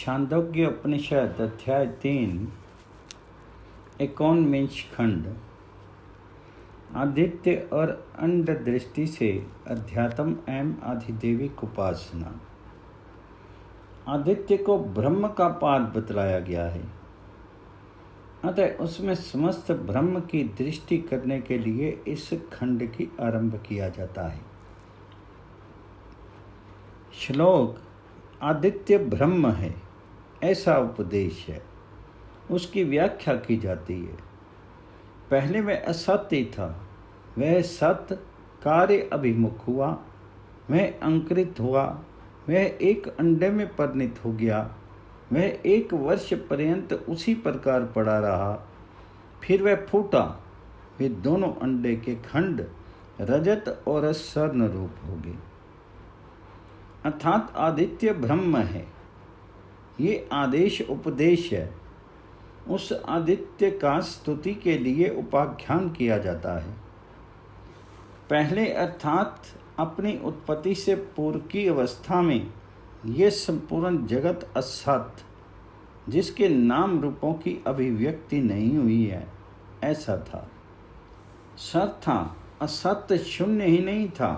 छांदोग्य उपनिषद अध्याय 3 51 खंड। आदित्य और अंड दृष्टि से अध्यात्म एवं अधिदेविक उपासना। आदित्य को ब्रह्म का पाद बतलाया गया है, अतः उसमें समस्त ब्रह्म की दृष्टि करने के लिए इस खंड की आरंभ किया जाता है। श्लोक आदित्य ब्रह्म है ऐसा उपदेश है, उसकी व्याख्या की जाती है। पहले वह असत्य था, वह सत्य कार्य अभिमुख हुआ, वह अंकुरित हुआ, वह एक अंडे में परिणत हो गया, वह 1 वर्ष पर्यंत उसी प्रकार पड़ा रहा, फिर वह फूटा, वे दोनों अंडे के खंड रजत और स्वर्ण रूप हो गए, अर्थात आदित्य ब्रह्म है। ये आदेश उपदेश है। उस आदित्य का स्तुति के लिए उपाख्यान किया जाता है। पहले अर्थात अपनी उत्पत्ति से पूर्व की अवस्था में ये संपूर्ण जगत असत, जिसके नाम रूपों की अभिव्यक्ति नहीं हुई है, ऐसा था। सत था, असत्य शून्य ही नहीं था,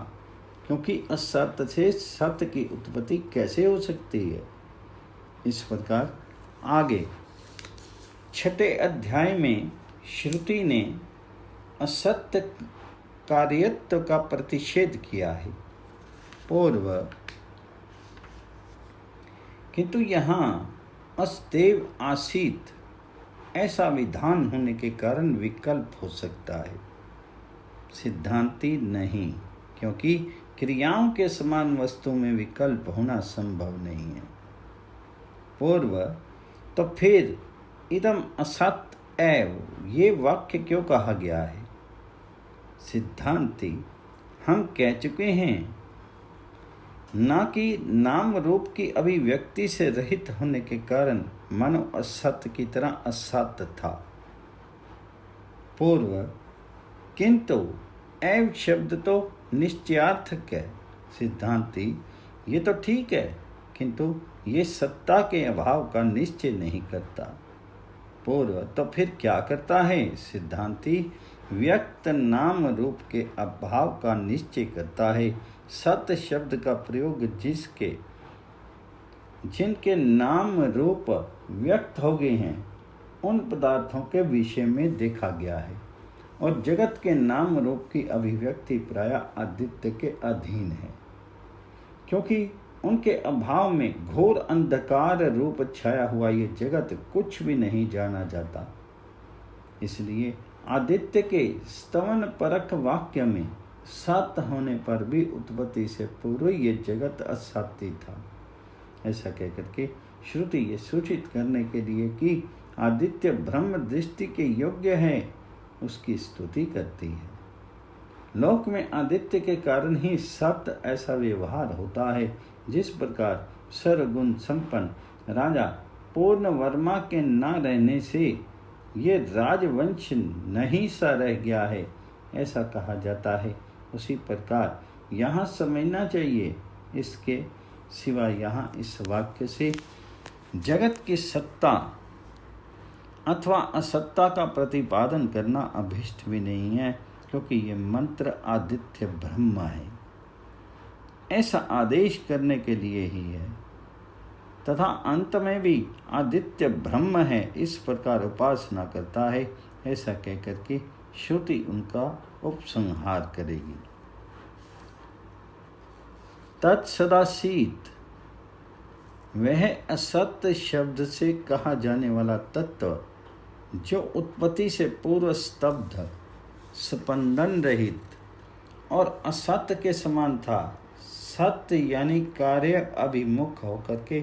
क्योंकि असत्य से सत्य की उत्पत्ति कैसे हो सकती है। इस प्रकार आगे 6 अध्याय में श्रुति ने असत्य कार्यत्व का प्रतिषेध किया है पूर्व, किंतु यहाँ अस्तेव आसीत ऐसा विधान होने के कारण विकल्प हो सकता है, सिद्धांति नहीं, क्योंकि क्रियाओं के समान वस्तु में विकल्प होना संभव नहीं है। पूर्व तो फिर इदम असत एव ये वाक्य क्यों कहा गया है। सिद्धांति हम कह चुके हैं, ना कि नाम रूप की अभिव्यक्ति से रहित होने के कारण मनो असत्य की तरह असत्य था। पूर्व किंतु एव शब्द तो निश्चयार्थक है। सिद्धांति ये तो ठीक है, किंतु ये सत्ता के अभाव का निश्चय नहीं करता। पूर्व तो फिर क्या करता है। सिद्धांति व्यक्त नाम रूप के अभाव का निश्चय करता है। सत्य शब्द का प्रयोग जिनके नाम रूप व्यक्त हो गए हैं, उन पदार्थों के विषय में देखा गया है, और जगत के नाम रूप की अभिव्यक्ति प्रायः आदित्य के अधीन है, क्योंकि उनके अभाव में घोर अंधकार रूप छाया हुआ ये जगत कुछ भी नहीं जाना जाता। इसलिए आदित्य के स्तवन परक वाक्य में सत्य होने पर भी उत्पत्ति से पूर्व ये जगत असत्य था, ऐसा कहकर के श्रुति ये सूचित करने के लिए कि आदित्य ब्रह्म दृष्टि के योग्य है, उसकी स्तुति करती है। लोक में आदित्य के कारण ही सत्य ऐसा व्यवहार होता है, जिस प्रकार सर्वगुण संपन्न राजा पूर्ण वर्मा के न रहने से ये राजवंश नहीं सा रह गया है, ऐसा कहा जाता है। उसी प्रकार यहाँ समझना चाहिए। इसके सिवा यहाँ इस वाक्य से जगत की सत्ता अथवा असत्ता का प्रतिपादन करना अभिष्ट भी नहीं है, क्योंकि ये मंत्र आदित्य ब्रह्म है ऐसा आदेश करने के लिए ही है, तथा अंत में भी आदित्य ब्रह्म है इस प्रकार उपासना करता है, ऐसा कहकर के श्रुति उनका उपसंहार करेगी। तत्सदासीत वह असत्य शब्द से कहा जाने वाला तत्व जो उत्पत्ति से पूर्व स्तब्ध, स्पंदन रहित और असत्य के समान था, सत्य यानी कार्य अभिमुख होकर के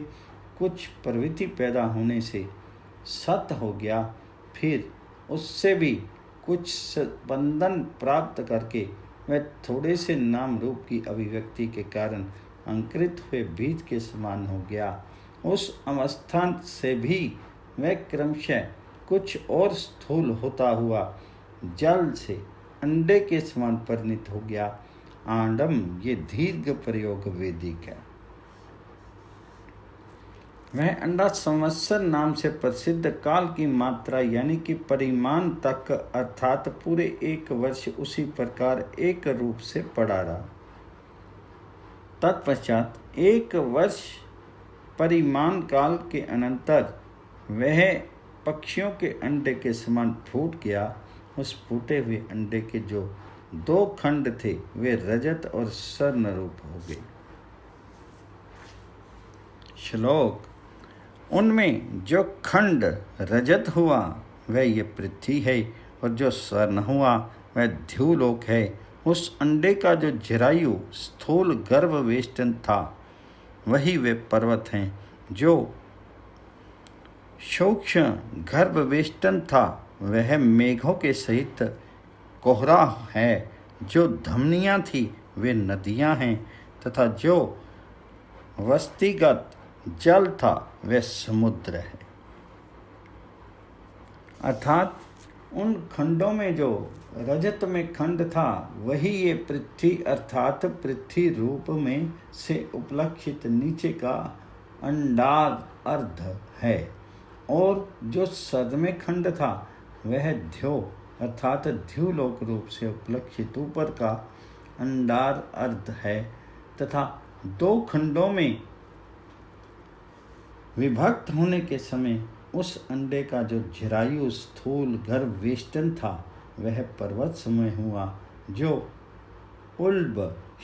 कुछ प्रवृत्ति पैदा होने से सत्य हो गया, फिर उससे भी कुछ स्पंदन प्राप्त करके वह थोड़े से नाम रूप की अभिव्यक्ति के कारण अंकुरित हुए बीज के समान हो गया। उस अवस्था से भी वह क्रमशः कुछ और स्थूल होता हुआ जल से अंडे के समान परिणत हो गया। आंडम ये दीर्घ प्रयोग वैदिक है। वह अंडा संवत्सर नाम से प्रसिद्ध काल की मात्रा यानी कि परिमाण तक अर्थात पूरे 1 वर्ष उसी प्रकार एक रूप से पड़ा रहा। तत्पश्चात 1 वर्ष परिमाण काल के अनंतर वह पक्षियों के अंडे के समान फूट गया। उस फूटे हुए अंडे के जो 2 खंड थे वे रजत और स्वर्ण रूप हो गए। श्लोक। उनमें जो खंड रजत हुआ वह ये पृथ्वी है, और जो स्वर्ण हुआ वह ध्युलोक है। उस अंडे का जो जरायु स्थूल गर्भवेष्टन था वही वे पर्वत हैं। जो सूक्ष्म गर्भवेष्टन था वह मेघों के सहित कोहरा है। जो धमनियाँ थी वे नदियाँ हैं, तथा जो वस्तिगत जल था वह समुद्र है। अर्थात उन खंडों में जो रजत में खंड था वही ये पृथ्वी अर्थात पृथ्वी रूप में से उपलक्षित नीचे का अंडार अर्ध है, और जो सद में खंड था वह ध्यो अर्थात ध्युलोक रूप से उपलक्षित ऊपर का अंडार अर्ध है, तथा 2 खंडों में विभक्त होने के समय उस अंडे का जो जरायु स्थूल गर्भवेष्टन था वह पर्वत समय हुआ। जो उल्ब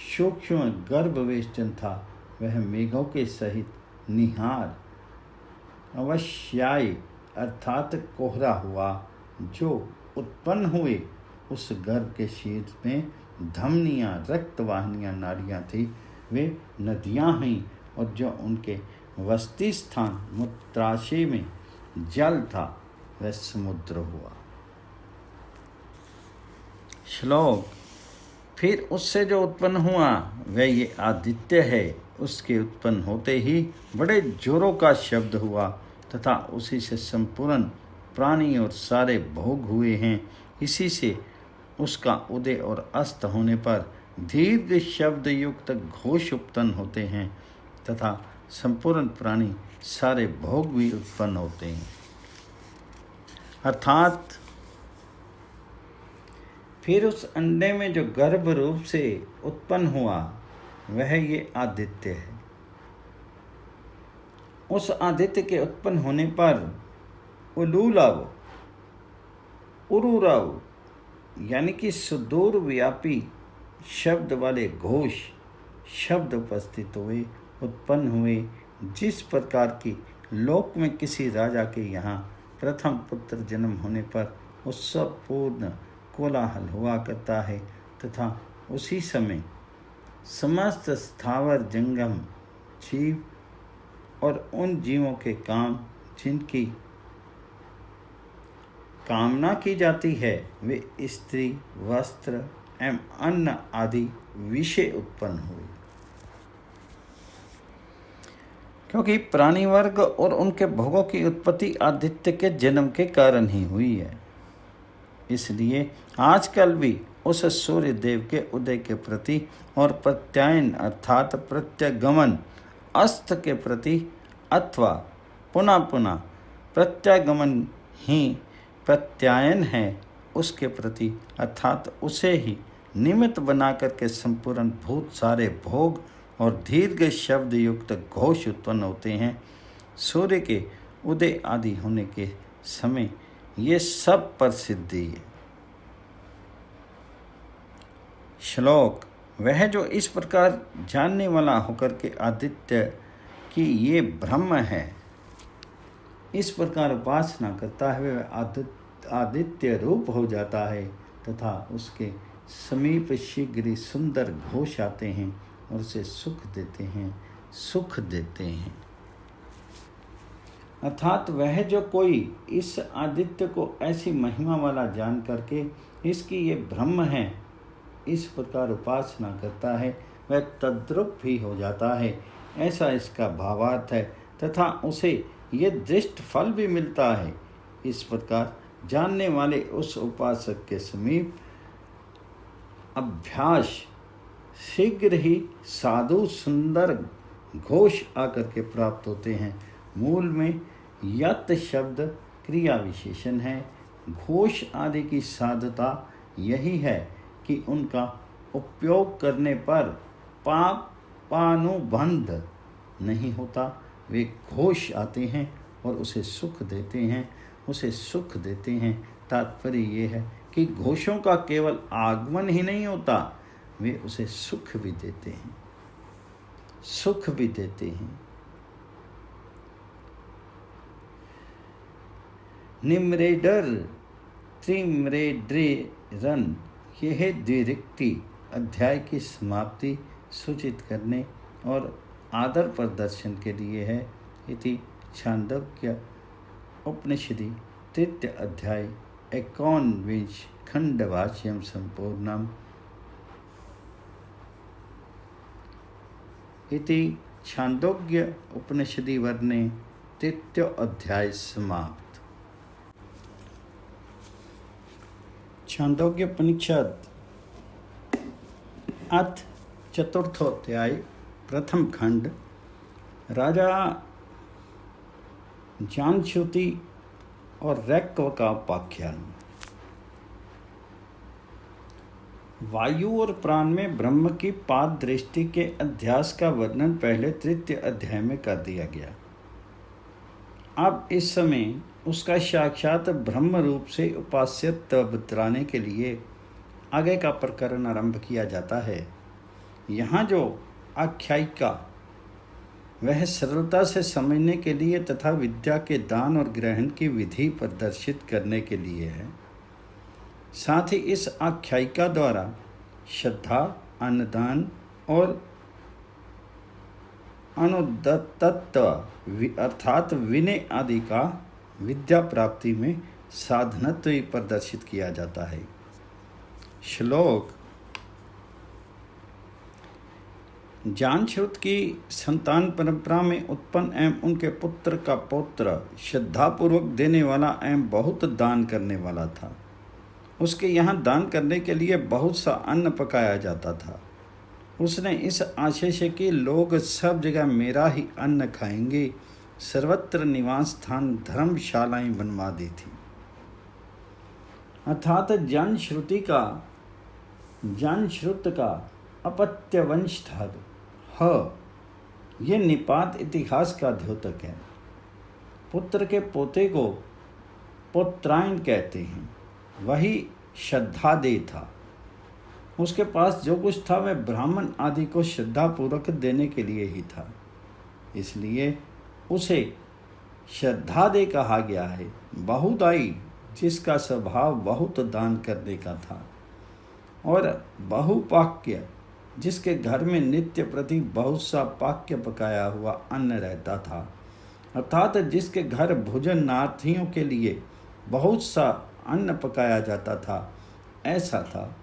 सूक्ष्म गर्भवेष्टन था वह मेघों के सहित निहार अवश्याय अर्थात कोहरा हुआ। जो उत्पन्न हुए उस गर्भ के शीर्ष में धमनियाँ रक्तवाहिनियाँ नाड़ियाँ थी वे नदियाँ हैं, और जो उनके वस्ती स्थान मूत्राशय में जल था वह समुद्र हुआ। श्लोक। फिर उससे जो उत्पन्न हुआ वह ये आदित्य है। उसके उत्पन्न होते ही बड़े जोरों का शब्द हुआ, तथा उसी से संपूर्ण प्राणी और सारे भोग हुए हैं। इसी से उसका उदय और अस्त होने पर दीर्घ शब्द युक्त घोष उत्पन्न होते हैं, तथा संपूर्ण प्राणी सारे भोग भी उत्पन्न होते हैं। अर्थात फिर उस अंडे में जो गर्भ रूप से उत्पन्न हुआ वह ये आदित्य है। उस आदित्य के उत्पन्न होने पर उलूलव उरुरव यानी कि सुदूर व्यापी शब्द वाले घोष शब्द उपस्थित हुए उत्पन्न हुए। जिस प्रकार की लोक में किसी राजा के यहाँ प्रथम पुत्र जन्म होने पर उत्सवपूर्ण कोलाहल हुआ करता है, तथा उसी समय समस्त स्थावर जंगम जीव और उन जीवों के काम जिनकी कामना की जाती है वे स्त्री वस्त्र एवं अन्न आदि विषय उत्पन्न हुए। क्योंकि प्राणी वर्ग और उनके भोगों की उत्पत्ति आदित्य के जन्म के कारण ही हुई है, इसलिए आजकल भी उस सूर्य देव के उदय के प्रति और प्रत्यायन अर्थात प्रत्यगमन अस्त के प्रति अथवा पुनः पुनः प्रत्यागमन ही प्रत्यायन है उसके प्रति अर्थात उसे ही निमित्त बना करके संपूर्ण भूत सारे भोग और दीर्घ शब्द युक्त घोष उत्पन्न होते हैं। सूर्य के उदय आदि होने के समय ये सब प्रसिद्धि है। श्लोक। वह जो इस प्रकार जानने वाला होकर के आदित्य की ये ब्रह्म है इस प्रकार उपासना करता है वह आदित्य रूप हो जाता है, तथा उसके समीप शीघ्र ही सुंदर घोष आते हैं और उसे सुख देते हैं। अर्थात वह जो कोई इस आदित्य को ऐसी महिमा वाला जान करके इसकी ये ब्रह्म है इस प्रकार उपासना करता है वह तद्रुप भी हो जाता है, ऐसा इसका भावार्थ है, तथा उसे ये दृष्ट फल भी मिलता है। इस प्रकार जानने वाले उस उपासक के समीप अभ्यास शीघ्र ही साधु सुंदर घोष आकर के प्राप्त होते हैं मूल में यत शब्द क्रिया विशेषण है। घोष आदि की साधुता यही है कि उनका उपयोग करने पर पापानुबंध नहीं होता। वे घोष आते हैं और उसे सुख देते हैं। तात्पर्य ये है कि घोषों का केवल आगमन ही नहीं होता, वे उसे सुख भी देते हैं। निम्रेडर त्रिम्रेड्रेरन, यह द्विरिक्ति अध्याय की समाप्ति सूचित करने और आदर प्रदर्शन के लिए है। इति छांदोग्य उपनिषदि तृतीय अध्याय 51 खंडवाच्यम संपूर्णम। इति छांदोग्य उपनिषदि वर्णे तृतीय अध्याय समाप्त। छांदोग्य उपनिषद अथ चतुर्थोध्याय प्रथम खंड। राजा जानश्रुति और रैक्व का उपाख्यान। वायु और प्राण में ब्रह्म की पाद दृष्टि के अध्यास का वर्णन पहले तृतीय अध्याय में कर दिया गया। अब इस समय उसका साक्षात ब्रह्म रूप से उपास्यत्व बतलाने के लिए आगे का प्रकरण आरंभ किया जाता है। यहाँ जो आख्यायिका वह सरलता से समझने के लिए तथा विद्या के दान और ग्रहण की विधि प्रदर्शित करने के लिए है। साथ ही इस आख्यायिका द्वारा श्रद्धा, अन्नदान और अनुदत्तत्व अर्थात विनय आदि का विद्या प्राप्ति में साधनत्व ही प्रदर्शित किया जाता है। श्लोक। जानश्रुत की संतान परंपरा में उत्पन्न एवं उनके पुत्र का पौत्र श्रद्धापूर्वक देने वाला एवं बहुत दान करने वाला था। उसके यहाँ दान करने के लिए बहुत सा अन्न पकाया जाता था। उसने इस आशय से कि लोग सब जगह मेरा ही अन्न खाएंगे, सर्वत्र निवास स्थान धर्मशालाएं बनवा दी थी। अर्थात जानश्रुत का अपत्य वंश था। यह निपात इतिहास का द्योतक है। पुत्र के पोते को पौत्रायन कहते हैं। वही श्रद्धादेय था। उसके पास जो कुछ था वह ब्राह्मण आदि को श्रद्धापूर्वक देने के लिए ही था, इसलिए उसे श्रद्धादेय कहा गया है। बहुदायी जिसका स्वभाव बहुत दान करने का था, और बहुपाक्य जिसके घर में नित्य प्रति बहुत सा पाक्य पकाया हुआ अन्न रहता था, अर्थात जिसके घर भोजनार्थियों के लिए बहुत सा अन्न पकाया जाता था, ऐसा था।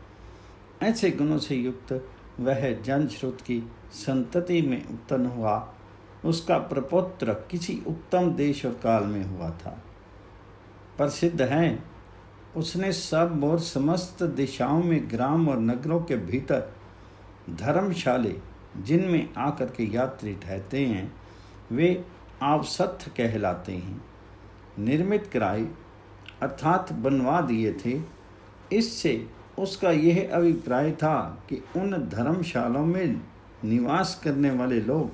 ऐसे गुणों से युक्त वह जानश्रुत की संतति में उत्पन्न हुआ। उसका प्रपौत्र किसी उत्तम देश और काल में हुआ था। प्रसिद्ध है, उसने सब और समस्त दिशाओं में ग्राम और नगरों के भीतर धर्मशाले जिनमें आकर के यात्री ठहरते हैं, वे आवसत्थ कहलाते हैं, निर्मित कराए अर्थात बनवा दिए थे। इससे उसका यह अभिप्राय था कि उन धर्मशालाओं में निवास करने वाले लोग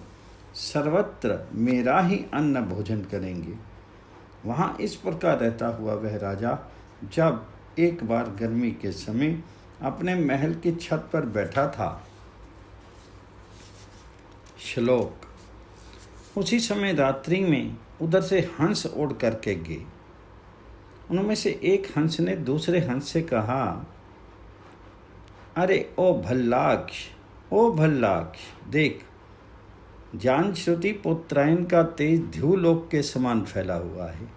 सर्वत्र मेरा ही अन्न भोजन करेंगे। वहाँ इस प्रकार रहता हुआ वह राजा जब एक बार गर्मी के समय अपने महल की छत पर बैठा था। श्लोक। उसी समय रात्रि में उधर से हंस उड़ करके गए। उनमें से एक हंस ने दूसरे हंस से कहा, अरे ओ भल्लाक्ष, देख, जानश्रुति पुत्रायन का तेज ध्रुवलोक के समान फैला हुआ है,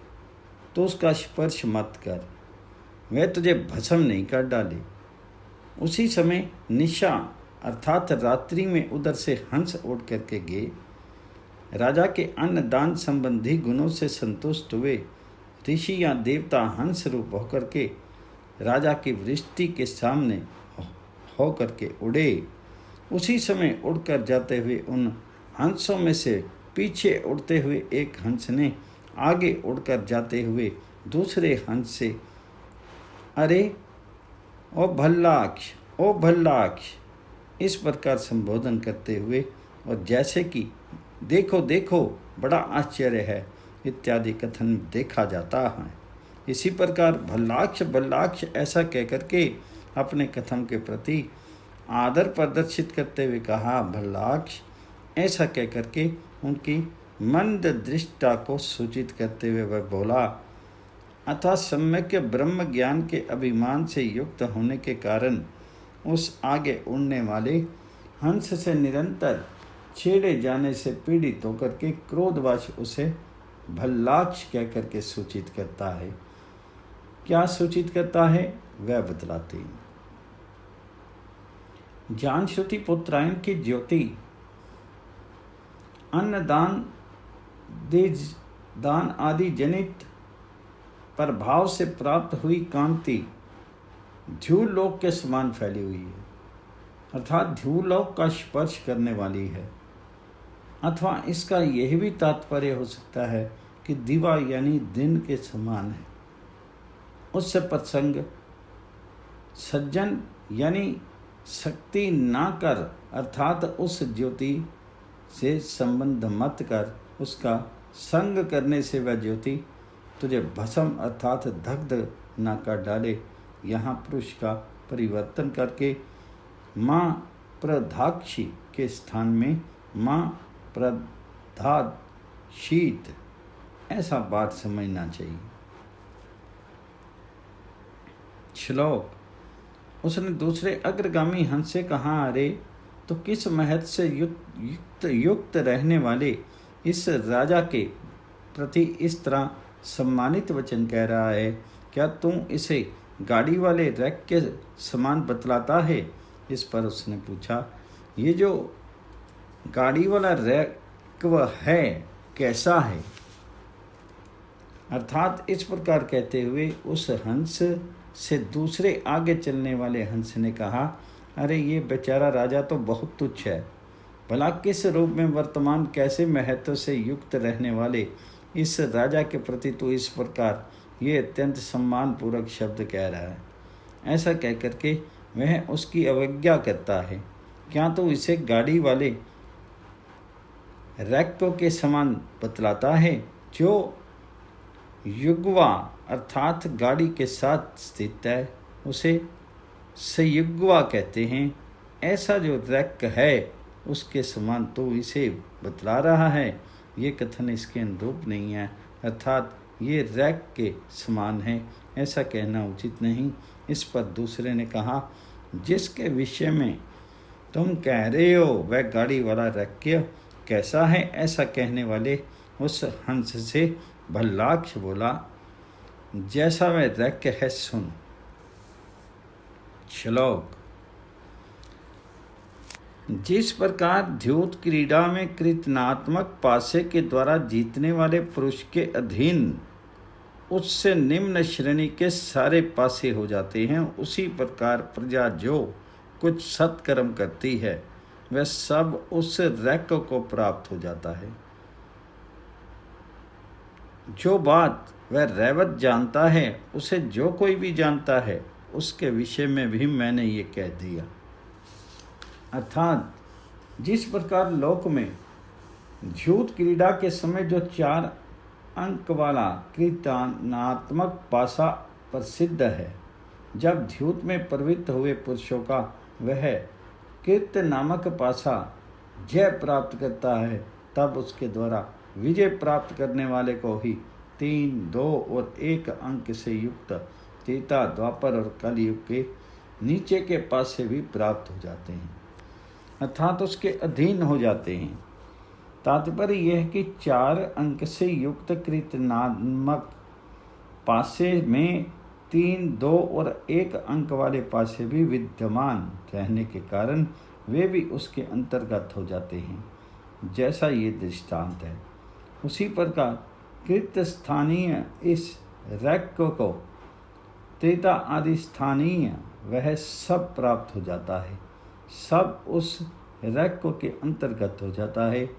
तो उसका स्पर्श मत कर, वह तुझे भस्म नहीं कर डाले। उसी समय निशा अर्थात रात्रि में उधर से हंस उड़ करके गए। राजा के अन्नदान संबंधी गुणों से संतुष्ट हुए ऋषि या देवता हंस रूप होकर के राजा की वृष्टि के सामने होकर के उड़े। उसी समय उड़कर जाते हुए उन हंसों में से पीछे उड़ते हुए एक हंस ने आगे उड़कर जाते हुए दूसरे हंस से, अरे ओ भल्लाक्ष, ओ भल्लाक्ष, इस प्रकार संबोधन करते हुए और जैसे कि देखो देखो बड़ा आश्चर्य है इत्यादि कथन देखा जाता है। इसी प्रकार भल्लाक्ष भल्लाक्ष ऐसा कहकर के अपने कथन के प्रति आदर प्रदर्शित करते हुए कहा भल्लाक्ष, ऐसा कहकर के उनकी मंद दृष्टता को सूचित करते हुए वह बोला, अतः सम्यक ब्रह्म ज्ञान के अभिमान से युक्त होने के कारण उस आगे उड़ने वाले हंस से निरंतर छेड़े जाने से पीड़ित होकर के क्रोधवश उसे भल्लाक्ष कह करके सूचित करता है। क्या सूचित करता है वह बतलाते हैं। ज्ञान श्रुति पुत्रायन की ज्योति, अन्नदान दान आदि जनित प्रभाव से प्राप्त हुई कांति ध्रुवलोक के समान फैली हुई है, अर्थात ध्रुवलोक का स्पर्श करने वाली है। अथवा इसका यह भी तात्पर्य हो सकता है कि दिवा यानी दिन के समान है। उससे प्रसंग सज्जन यानी शक्ति ना कर, अर्थात उस ज्योति से संबंध मत कर, उसका संग करने से वह ज्योति तुझे भस्म अर्थात दग्ध ना कर डाले। यहाँ पुरुष का परिवर्तन करके माँ प्रधाक्षी के स्थान में माँ प्रधाशीत ऐसा बात समझना चाहिए। श्लोक, उसने दूसरे अग्रगामी हंस से कहा, अरे तो किस महत्व से युक्त रहने वाले इस राजा के प्रति इस तरह सम्मानित वचन कह रहा है? क्या तुम इसे गाड़ी वाले रैक के समान बतलाता है? इस पर उसने पूछा, ये जो गाड़ी वाला रैक वह है कैसा है? अर्थात इस प्रकार कहते हुए उस हंस से दूसरे आगे चलने वाले हंस ने कहा, अरे ये बेचारा राजा तो बहुत तुच्छ है, भला किस रूप में वर्तमान कैसे महत्व से युक्त रहने वाले इस राजा के प्रति तो इस प्रकार ये अत्यंत सम्मानपूर्वक शब्द कह रहा है। ऐसा कह करके वह उसकी अवज्ञा करता है। क्या तो इसे गाड़ी वाले रैकों के समान बतलाता है जो युग्वा अर्थात गाड़ी के साथ स्थित है, उसे संयुग्वा कहते हैं। ऐसा जो रैक है उसके समान तो इसे बतला रहा है। ये कथन इसके अनुरूप नहीं है, अर्थात ये रैक के समान है, ऐसा कहना उचित नहीं। इस पर दूसरे ने कहा, जिसके विषय में तुम कह रहे हो वह गाड़ी वाला रैक्य कैसा है? ऐसा कहने वाले उस हंस से भल्लाक्ष बोला, जैसा वह रैक्य है सुन। श्लोक, जिस प्रकार द्यूत क्रीड़ा में कृतनात्मक पासे के द्वारा जीतने वाले पुरुष के अधीन उससे निम्न श्रेणी के सारे पासे हो जाते हैं, उसी प्रकार प्रजा जो कुछ सत्कर्म करती है वह सब उस रैक को प्राप्त हो जाता है। जो बात वह रैवत जानता है उसे जो कोई भी जानता है, उसके विषय में भी मैंने ये कह दिया। अर्थात जिस प्रकार लोक में झूठ क्रीड़ा के समय जो 4 अंक वाला कृतनात्मक पासा प्रसिद्ध है, जब ध्यूत में प्रवृत्त हुए पुरुषों का वह कृत नामक पासा जय प्राप्त करता है, तब उसके द्वारा विजय प्राप्त करने वाले को ही 3, 2 और 1 अंक से युक्त त्रेता, द्वापर और कलयुग के नीचे के पासे भी प्राप्त हो जाते हैं, अर्थात उसके अधीन हो जाते हैं। तात्पर्य यह है कि 4 अंक से युक्त कृतनात्मक पासे में 3, 2 और 1 अंक वाले पासे भी विद्यमान रहने के कारण वे भी उसके अंतर्गत हो जाते हैं, जैसा ये दृष्टांत है। उसी प्रकार कृत स्थानीय इस रैक को त्रेता आदि स्थानीय वह सब प्राप्त हो जाता है, सब उस रैक के अंतर्गत हो जाता है।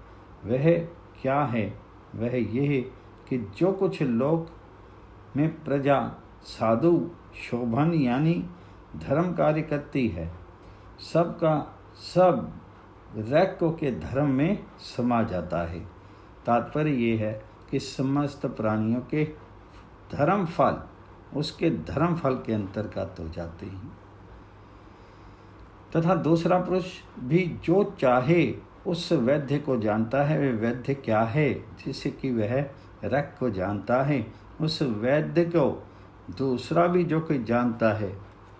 वह क्या है वह यह कि जो कुछ लोक में प्रजा साधु शोभन यानी धर्म कार्य करती है, सबका सब रैको के धर्म में समा जाता है। तात्पर्य ये है कि समस्त प्राणियों के धर्म फल उसके धर्म फल के अंतर्गत हो जाते हैं, तथा दूसरा पुरुष भी जो चाहे उस वैद्य को जानता है। वह वैद्य क्या है? जिससे कि वह रैक को जानता है, उस वैद्य को दूसरा भी जो कोई जानता है,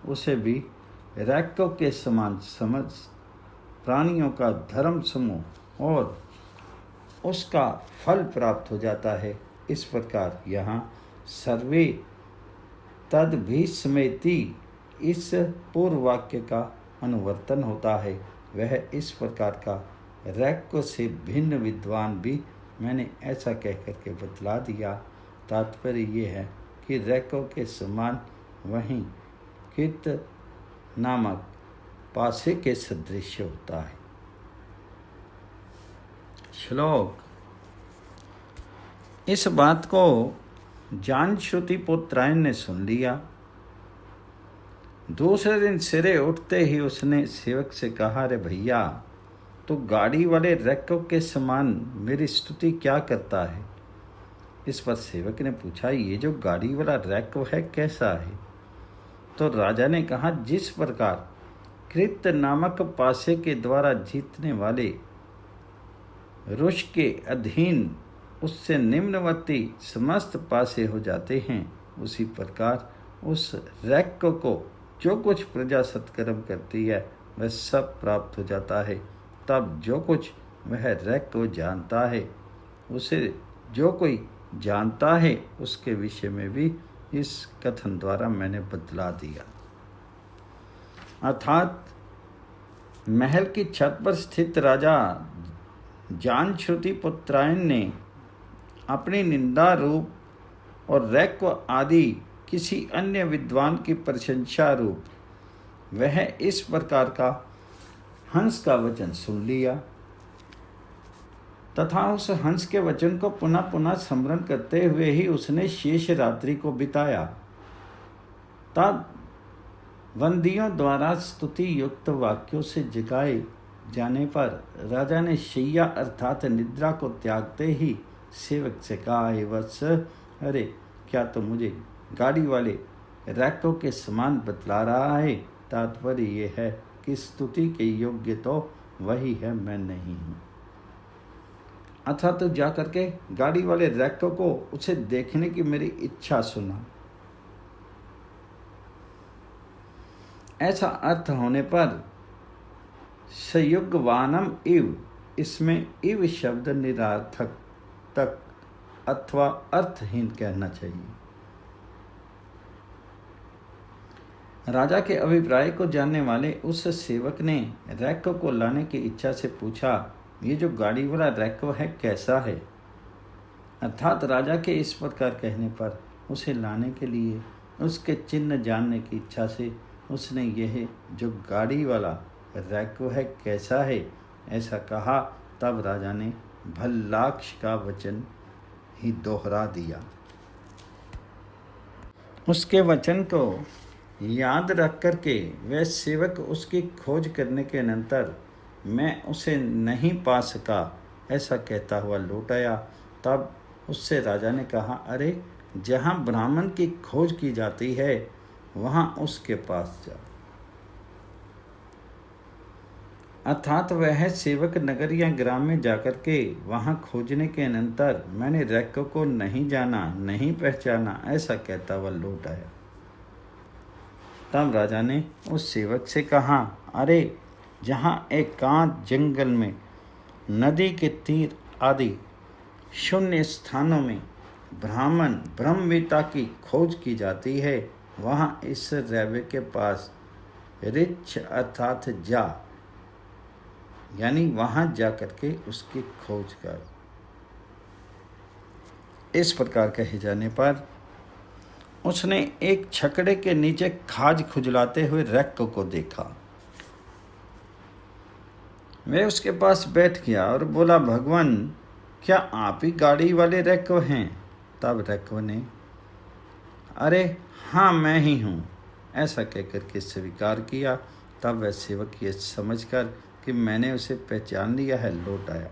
उसे भी रैको के समान समझ प्राणियों का धर्म समूह और उसका फल प्राप्त हो जाता है। इस प्रकार यहाँ सर्वे तद भीष्मेति इस पूर्व वाक्य का अनुवर्तन होता है। वह इस प्रकार का रैको से भिन्न विद्वान भी मैंने ऐसा कह करके बतला दिया। तात्पर्य ये है कि रैको के समान वहीं कित नामक पासे के सदृश होता है। श्लोक। इस बात को जानश्रुति पुत्रायन ने सुन लिया। दूसरे दिन सिरे उठते ही उसने सेवक से कहा, अरे भैया, तो गाड़ी वाले रैको के समान मेरी स्तुति क्या करता है? इस पर सेवक ने पूछा, ये जो गाड़ी वाला रैको है कैसा है? तो राजा ने कहा, जिस प्रकार कृत नामक पासे के द्वारा जीतने वाले रुष के अधीन उससे निम्नवर्ती समस्त पासे हो जाते हैं, उसी प्रकार उस रैको को जो कुछ प्रजा सत्कर्म करती है वह सब प्राप्त हो जाता है। तब जो कुछ वह रैको जानता है, उसे जो कोई जानता है, उसके विषय में भी इस कथन द्वारा मैंने बतला दिया। अर्थात महल की छत पर स्थित राजा जानश्रुति पुत्रायन ने अपनी निंदा रूप और रैको आदि किसी अन्य विद्वान की प्रशंसा रूप वह इस प्रकार का हंस का वचन सुन लिया तथा उस हंस के वचन को पुनः पुनः स्मरण करते हुए ही उसने शेष रात्रि को बिताया। तब वंदियों द्वारा स्तुति युक्त वाक्यों से जगाए जाने पर राजा ने शैया अर्थात निद्रा को त्यागते ही सेवक से कहा, हे वत्स, अरे क्या तो मुझे गाड़ी वाले रैको के समान बतला रहा है? तात्पर्य ये है कि स्तुति के योग्य तो वही है, मैं नहीं हूँ। अथा तो जा करके गाड़ी वाले रैको को उसे देखने की मेरी इच्छा सुना। ऐसा अर्थ होने पर संयुग्वानम इव, इसमें इव शब्द निरार्थक तक अथवा अर्थहीन कहना चाहिए। राजा के अभिप्राय को जानने वाले उस सेवक ने रैको को लाने की इच्छा से पूछा, ये जो गाड़ी वाला रैको है कैसा है? अर्थात राजा के इस प्रकार कहने पर उसे लाने के लिए उसके चिन्ह जानने की इच्छा से उसने यह जो गाड़ी वाला रैको है कैसा है ऐसा कहा। तब राजा ने भल्लाक्ष का वचन ही दोहरा दिया। उसके वचन को याद रख कर के वह सेवक उसकी खोज करने के अनंतर मैं उसे नहीं पा सका ऐसा कहता हुआ लौट आया। तब उससे राजा ने कहा, अरे जहाँ ब्राह्मण की खोज की जाती है वहाँ उसके पास जा। अर्थात वह सेवक नगर या ग्राम में जाकर के वहाँ खोजने के अनंतर मैंने रैको को नहीं जाना, नहीं पहचाना ऐसा कहता हुआ लौट आया। तब राजा ने उस सेवक से कहा, अरे जहाँ एकांत जंगल में नदी के तीर आदि शून्य स्थानों में ब्राह्मण ब्रह्मवेता की खोज की जाती है, वहाँ इस रैवे के पास रिच्छ अर्थात जा, यानी वहाँ जा करके उसकी खोज कर। इस प्रकार कहे जाने पर उसने एक छकड़े के नीचे खाज खुजलाते हुए रैको को देखा। वह उसके पास बैठ गया और बोला, भगवान क्या आप ही गाड़ी वाले रैको हैं? तब रैको ने अरे हाँ मैं ही हूँ ऐसा कहकर के स्वीकार किया। तब वह सेवक ये समझकर कि मैंने उसे पहचान लिया है लौट आया।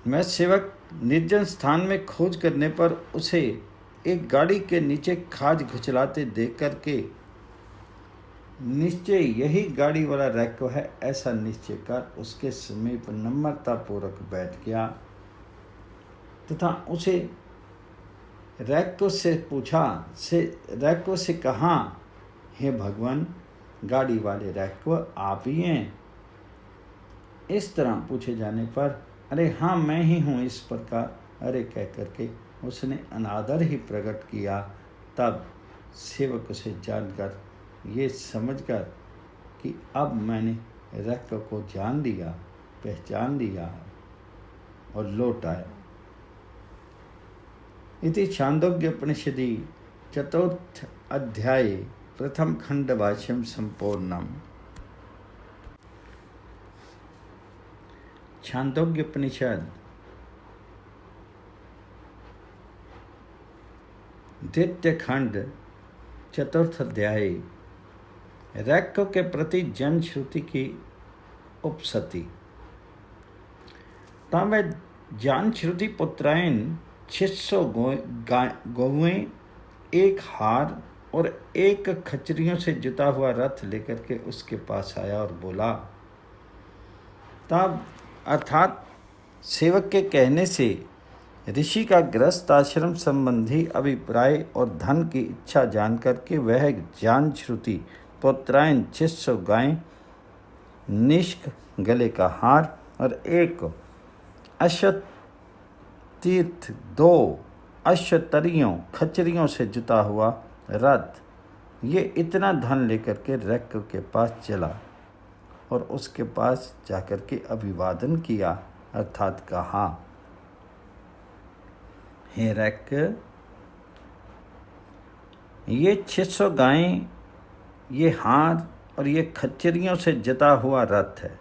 मैं सेवक निर्जन स्थान में खोज करने पर उसे एक गाड़ी के नीचे खाज घुचलाते देख करके निश्चय यही गाड़ी वाला रैको है ऐसा निश्चय कर उसके समीप नम्रतापूर्वक बैठ गया तथा उसे रैको से कहा, हे भगवान, गाड़ी वाले रैको आप ही हैं? इस तरह पूछे जाने पर अरे हाँ मैं ही हूँ इस प्रकार अरे कह करके उसने अनादर ही प्रकट किया। तब सेवक उसे जानकर ये समझकर कि अब मैंने रैको को जान लिया, पहचान लिया और लौट आया। इति छान्दोग्योपनिषदि चतुर्थ अध्याये प्रथम खंड भाष्यम संपूर्णम। छान्दोग्योपनिषद द्वितीय खंड चतुर्थ अध्याय रैको के प्रति जन श्रुति की उपसति। तब जान श्रुति पुत्रायन 600 गौएं, एक हार और एक खचरियों से जुता हुआ रथ लेकर के उसके पास आया और बोला। तब अर्थात सेवक के कहने से ऋषि का गृहस्थ आश्रम संबंधी अभिप्राय और धन की इच्छा जानकर के वह जान श्रुति पुत्रायन 600 गायें, निष्क गले का हार और एक अश्वतीर्थ 2 अश्वतरियों खचरियों से जुता हुआ रथ, ये इतना धन लेकर के रैको के पास चला और उसके पास जाकर के अभिवादन किया अर्थात कहा, हे रैको, ये 600 गायें, ये हार और ये खच्चरियों से जता हुआ रथ है,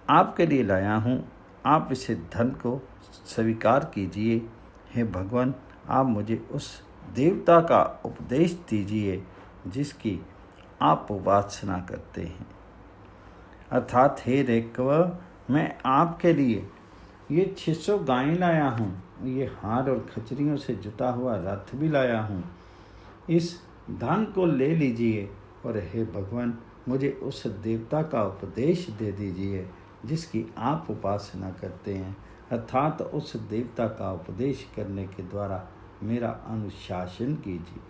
आपके लिए लाया हूँ, आप इसे धन को स्वीकार कीजिए। हे भगवान, आप मुझे उस देवता का उपदेश दीजिए जिसकी आप उपासना करते हैं। अर्थात हे रैको, मैं आपके लिए ये 600 गायें लाया हूँ, ये हार और खचरियों से जुता हुआ रथ भी लाया हूँ, इस धन को ले लीजिए और हे भगवान, मुझे उस देवता का उपदेश दे दीजिए जिसकी आप उपासना करते हैं। अर्थात उस देवता का उपदेश करने के द्वारा मेरा अनुशासन कीजिए।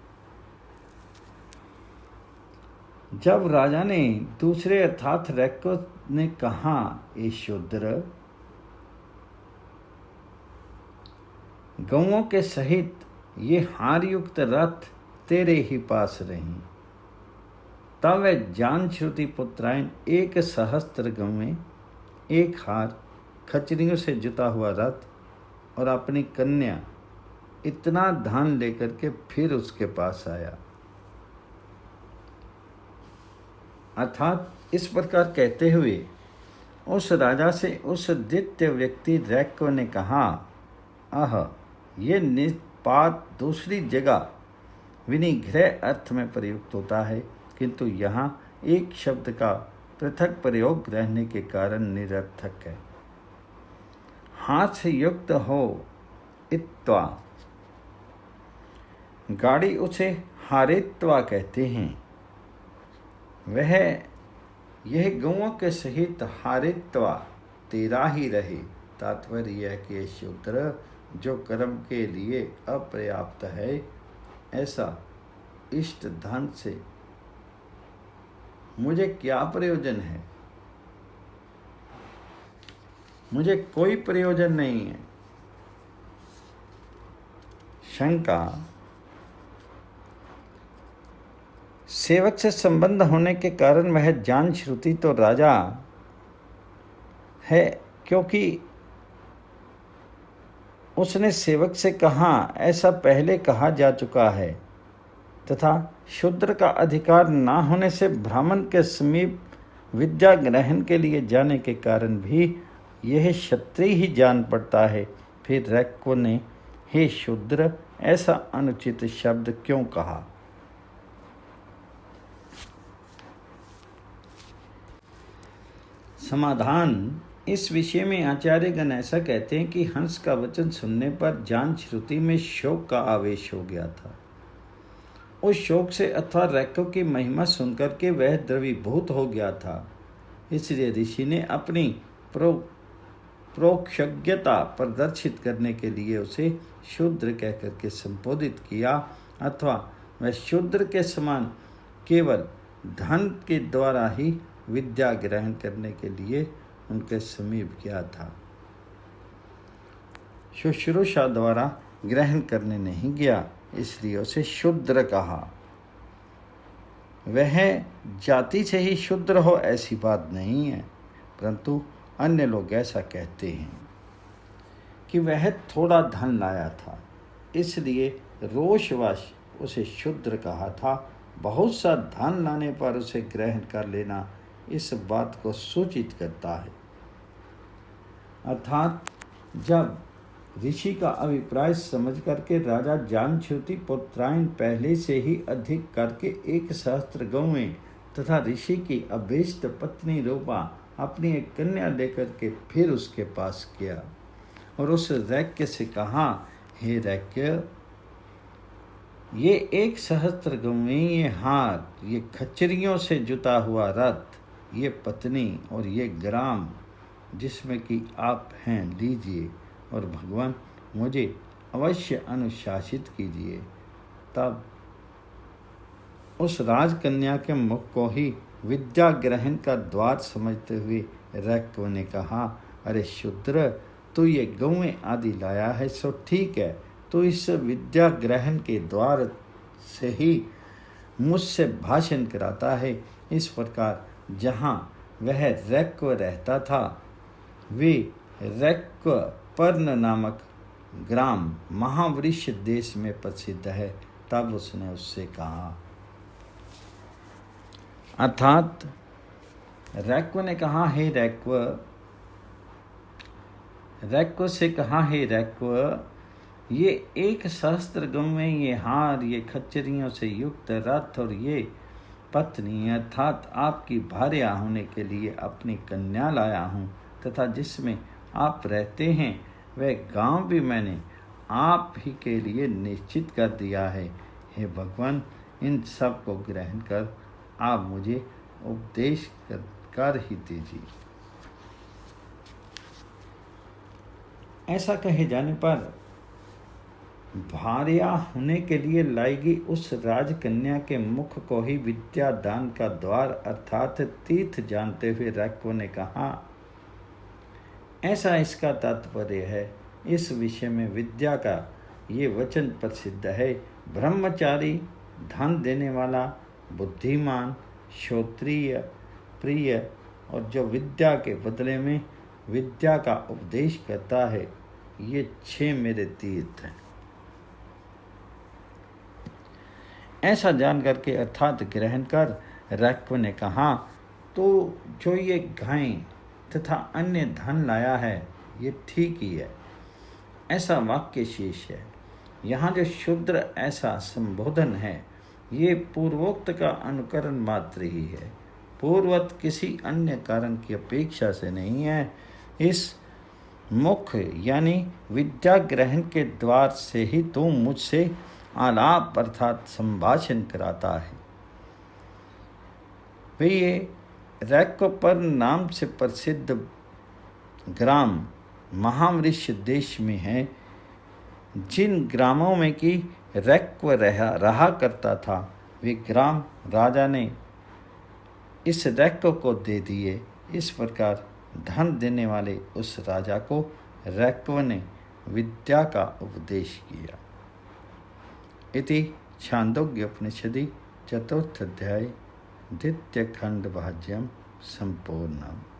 जब राजा ने दूसरे अर्थात रैको ने कहा, ए शूद्र, गौओं के सहित ये हार युक्त रथ तेरे ही पास रहीं। तब वह जान श्रुति पुत्रायन 1 सहस्त्र गौएं, एक हार, खचरियों से जुता हुआ रथ और अपनी कन्या इतना धन लेकर के फिर उसके पास आया। अर्थात इस प्रकार कहते हुए उस राजा से उस द्वितीय व्यक्ति रैको ने कहा, ये निपात दूसरी जगह विनिग्रह अर्थ में प्रयुक्त होता है, किंतु यहाँ एक शब्द का पृथक प्रयोग रहने के कारण निरर्थक है। हाथ से युक्त हो इत्वा, गाड़ी उसे हारित्वा कहते हैं। वह यह गौओं के सहित हारित्वा तेरा ही रहे। तात्पर्य यह कि शूद्र, जो कर्म के लिए अपर्याप्त है, ऐसा इष्ट धन से मुझे क्या प्रयोजन है? मुझे कोई प्रयोजन नहीं है। शंका, सेवक से संबंध होने के कारण वह जान श्रुति तो राजा है, क्योंकि उसने सेवक से कहा ऐसा पहले कहा जा चुका है, तथा शूद्र का अधिकार ना होने से ब्राह्मण के समीप विद्या ग्रहण के लिए जाने के कारण भी यह क्षत्रिय ही जान पड़ता है। फिर रैक्व ने हे शूद्र, ऐसा अनुचित शब्द क्यों कहा? समाधान। इस विषय में आचार्यगण ऐसा कहते हैं कि हंस का वचन सुनने पर जान श्रुति में शोक का आवेश हो गया था। उस शोक से अथवा रैक्व की महिमा सुनकर के वह द्रवीभूत हो गया था। इसलिए ऋषि ने अपनी प्रोक्षज्ञता प्रदर्शित करने के लिए उसे शूद्र कहकर के संबोधित किया, अथवा वह शूद्र के समान केवल धन के द्वारा ही विद्या ग्रहण करने के लिए उनके समीप गया था, शुश्रूषा द्वारा ग्रहण करने नहीं गया, इसलिए उसे शूद्र कहा। वह जाति से ही शूद्र हो ऐसी बात नहीं है, परंतु अन्य लोग ऐसा कहते हैं कि वह थोड़ा धन लाया था, इसलिए रोषवश उसे शूद्र कहा था। बहुत सा धन लाने पर उसे ग्रहण कर लेना इस बात को सूचित करता है। अर्थात जब ऋषि का अभिप्राय समझ करके राजा जानश्रुति पुत्रायन पहले से ही अधिक करके 1,000 गौएं तथा ऋषि की अभीष्ट पत्नी रूपा अपनी एक कन्या लेकर के फिर उसके पास गया और उस रैक्य से कहा, हे रैक्य, ये 1,000 गौएं, ये हार, ये खच्चरियों से जुता हुआ रथ, ये पत्नी और ये ग्राम जिसमें कि आप हैं, लीजिए और भगवान मुझे अवश्य अनुशासित कीजिए। तब उस राजकन्या के मुख को ही विद्या ग्रहण का द्वार समझते हुए रैक्व ने कहा, अरे शूद्र, तू ये गौएं आदि लाया है सो ठीक है, तो इस विद्या ग्रहण के द्वार से ही मुझसे भाषण कराता है। इस प्रकार जहाँ वह रैक्व रहता था वे रैक्व पर्ण नामक ग्राम महावृक्ष देश में प्रसिद्ध है। तब उसने उससे कहा, अर्थात रैक्व ने कहा, हे रैक्व, रैक्व से कहा, हे रैक्व, ये 1,000 गौएं, ये हार, ये खच्चरियों से युक्त रथ और ये पत्नी, अर्थात आपकी भार्या होने के लिए अपनी कन्या लाया हूँ, तथा जिसमें आप रहते हैं वह गांव भी मैंने आप ही के लिए निश्चित कर दिया है। हे भगवान, इन सब को ग्रहण कर आप मुझे उपदेश कर ही दीजिए। ऐसा कहे जाने पर भार्या होने के लिए लाई गई उस राजकन्या के मुख को ही विद्या दान का द्वार अर्थात तीर्थ जानते हुए रैक्व ने कहा, ऐसा इसका तात्पर्य है। इस विषय में विद्या का ये वचन प्रसिद्ध है, ब्रह्मचारी, धन देने वाला, बुद्धिमान, श्रोत्रिय, प्रिय और जो विद्या के बदले में विद्या का उपदेश करता है, ये 6 मेरे तीर्थ हैं। ऐसा जान करके अर्थात ग्रहण कर रैक्व ने कहा, तो जो ये गायें तथा अन्य धन लाया है ये ठीक ही है, ऐसा वाक्य शेष है। यहाँ जो शूद्र ऐसा संबोधन है ये पूर्वोक्त का अनुकरण मात्र ही है, पूर्वत किसी अन्य कारण की अपेक्षा से नहीं है। इस मुख्य यानी विद्या ग्रहण के द्वार से ही तू मुझसे आलाप अर्थात संभाषण कराता है। वे ये रैक्वपर्ण नाम से प्रसिद्ध ग्राम महावृक्ष देश में है। जिन ग्रामों में कि रैक्व रहा करता था वे ग्राम राजा ने इस रैक्व को दे दिए। इस प्रकार धन देने वाले उस राजा को रैक्व ने विद्या का उपदेश किया। इति छांदोग्योपनिषदि 4th अध्याय 2nd खंड भाज्यम संपूर्णम्।